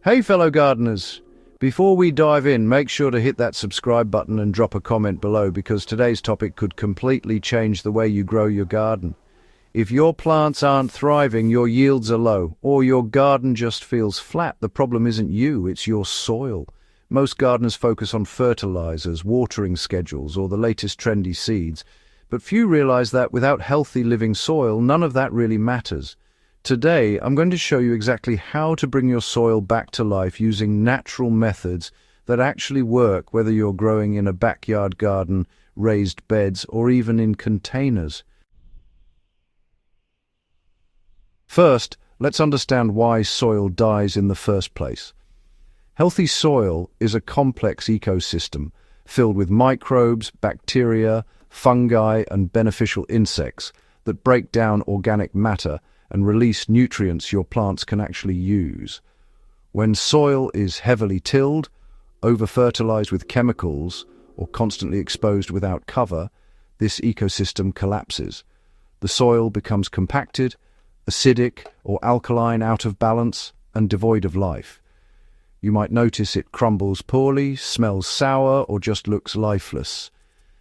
Hey fellow gardeners, before we dive in, make sure to hit that subscribe button and drop a comment below because today's topic could completely change the way you grow your garden. If your plants aren't thriving, your yields are low, or your garden just feels flat, the problem isn't you, it's your soil. Most gardeners focus on fertilizers, watering schedules, or the latest trendy seeds, but few realize that without healthy living soil, none of that really matters. Today, I'm going to show you exactly how to bring your soil back to life using natural methods that actually work, whether you're growing in a backyard garden, raised beds, or even in containers. First, let's understand why soil dies in the first place. Healthy soil is a complex ecosystem filled with microbes, bacteria, fungi, and beneficial insects that break down organic matter and release nutrients your plants can actually use. When soil is heavily tilled, over-fertilized with chemicals, or constantly exposed without cover, this ecosystem collapses. The soil becomes compacted, acidic or alkaline, out of balance, and devoid of life. You might notice it crumbles poorly, smells sour, or just looks lifeless.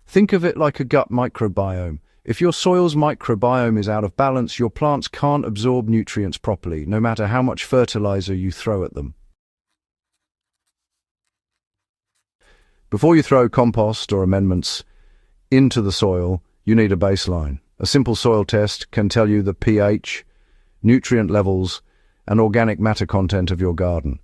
Think of it like a gut microbiome. If your soil's microbiome is out of balance, your plants can't absorb nutrients properly, no matter how much fertilizer you throw at them. Before you throw compost or amendments into the soil, you need a baseline. A simple soil test can tell you the pH, nutrient levels, and organic matter content of your garden.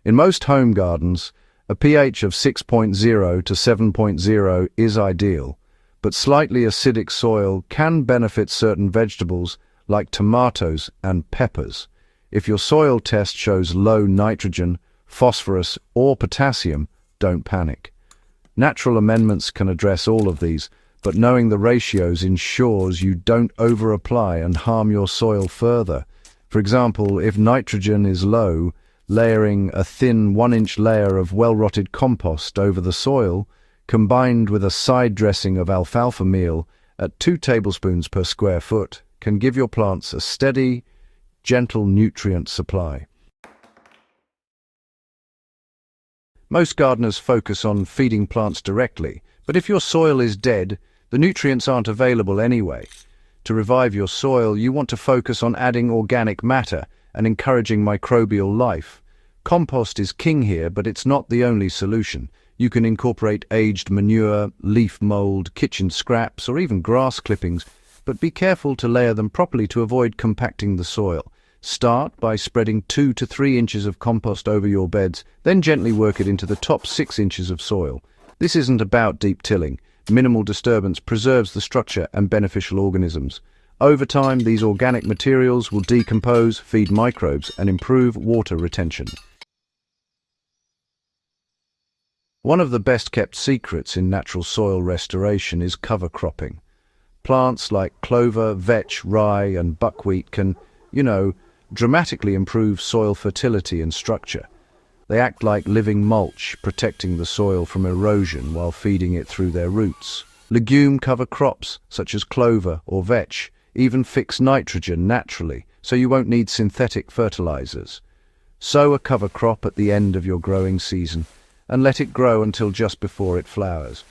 In most home gardens, a pH of 6.0 to 7.0 is ideal. But slightly acidic soil can benefit certain vegetables like tomatoes and peppers. If your soil test shows low nitrogen, phosphorus, or potassium, don't panic. Natural amendments can address all of these, but knowing the ratios ensures you don't over-apply and harm your soil further. For example, if nitrogen is low, layering a thin 1-inch layer of well-rotted compost over the soil combined with a side dressing of alfalfa meal at 2 tablespoons per square foot can give your plants a steady, gentle nutrient supply. Most gardeners focus on feeding plants directly, but if your soil is dead, the nutrients aren't available anyway. To revive your soil, you want to focus on adding organic matter and encouraging microbial life. Compost is king here, but it's not the only solution. You can incorporate aged manure, leaf mold, kitchen scraps, or even grass clippings, but be careful to layer them properly to avoid compacting the soil. Start by spreading 2 to 3 inches of compost over your beds, then gently work it into the top 6 inches of soil. This isn't about deep tilling. Minimal disturbance preserves the structure and beneficial organisms. Over time, these organic materials will decompose, feed microbes, and improve water retention. One of the best-kept secrets in natural soil restoration is cover cropping. Plants like clover, vetch, rye, and buckwheat can, dramatically improve soil fertility and structure. They act like living mulch, protecting the soil from erosion while feeding it through their roots. Legume cover crops, such as clover or vetch, even fix nitrogen naturally, so you won't need synthetic fertilizers. Sow a cover crop at the end of your growing season, and let it grow until just before it flowers.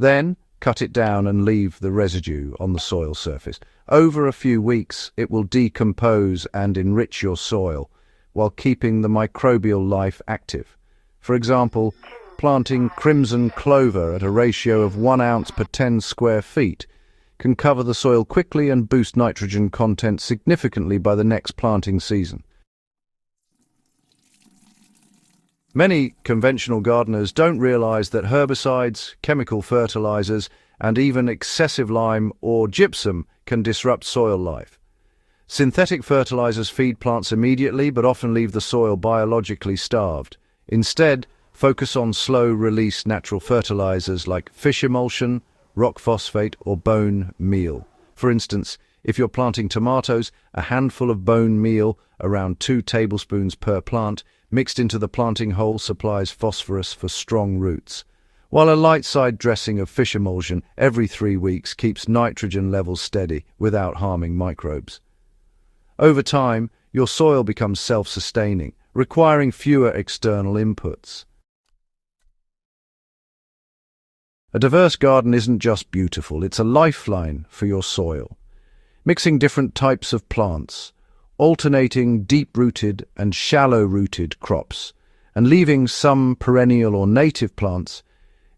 Then, cut it down and leave the residue on the soil surface. Over a few weeks, it will decompose and enrich your soil, while keeping the microbial life active. For example, planting crimson clover at a ratio of 1 ounce per 10 square feet can cover the soil quickly and boost nitrogen content significantly by the next planting season. Many conventional gardeners don't realize that herbicides, chemical fertilizers, and even excessive lime or gypsum can disrupt soil life. Synthetic fertilizers feed plants immediately but often leave the soil biologically starved. Instead, focus on slow-release natural fertilizers like fish emulsion, rock phosphate, or bone meal. For instance, if you're planting tomatoes, a handful of bone meal, around 2 tablespoons per plant, mixed into the planting hole supplies phosphorus for strong roots, while a light side dressing of fish emulsion every 3 weeks keeps nitrogen levels steady without harming microbes. Over time, your soil becomes self-sustaining, requiring fewer external inputs. A diverse garden isn't just beautiful, it's a lifeline for your soil. Mixing different types of plants, alternating deep-rooted and shallow-rooted crops, and leaving some perennial or native plants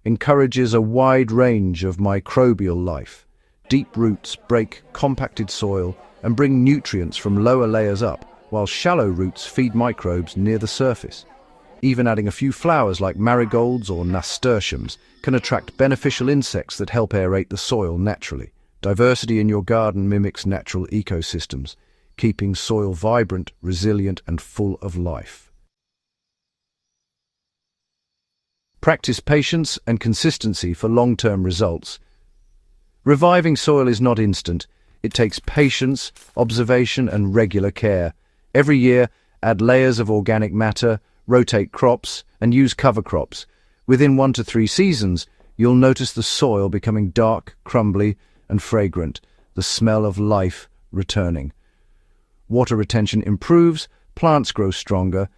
encourages a wide range of microbial life. Deep roots break compacted soil and bring nutrients from lower layers up, while shallow roots feed microbes near the surface. Even adding a few flowers like marigolds or nasturtiums can attract beneficial insects that help aerate the soil naturally. Diversity in your garden mimics natural ecosystems, keeping soil vibrant, resilient, and full of life. Practice patience and consistency for long-term results. Reviving soil is not instant. It takes patience, observation, and regular care. Every year, add layers of organic matter, rotate crops, and use cover crops. Within 1 to 3 seasons, you'll notice the soil becoming dark, crumbly, and fragrant, the smell of life returning. Water retention improves, plants grow stronger,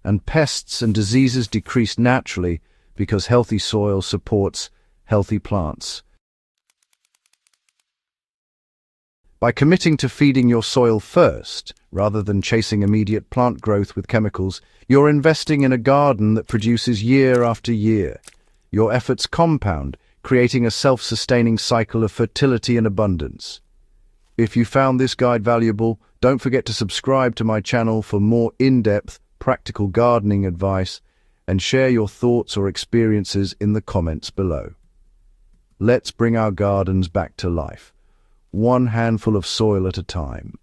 and pests and diseases decrease naturally because healthy soil supports healthy plants. By committing to feeding your soil first, rather than chasing immediate plant growth with chemicals, you're investing in a garden that produces year after year. Your efforts compound, creating a self-sustaining cycle of fertility and abundance. If you found this guide valuable, don't forget to subscribe to my channel for more in-depth, practical gardening advice, and share your thoughts or experiences in the comments below. Let's bring our gardens back to life, one handful of soil at a time.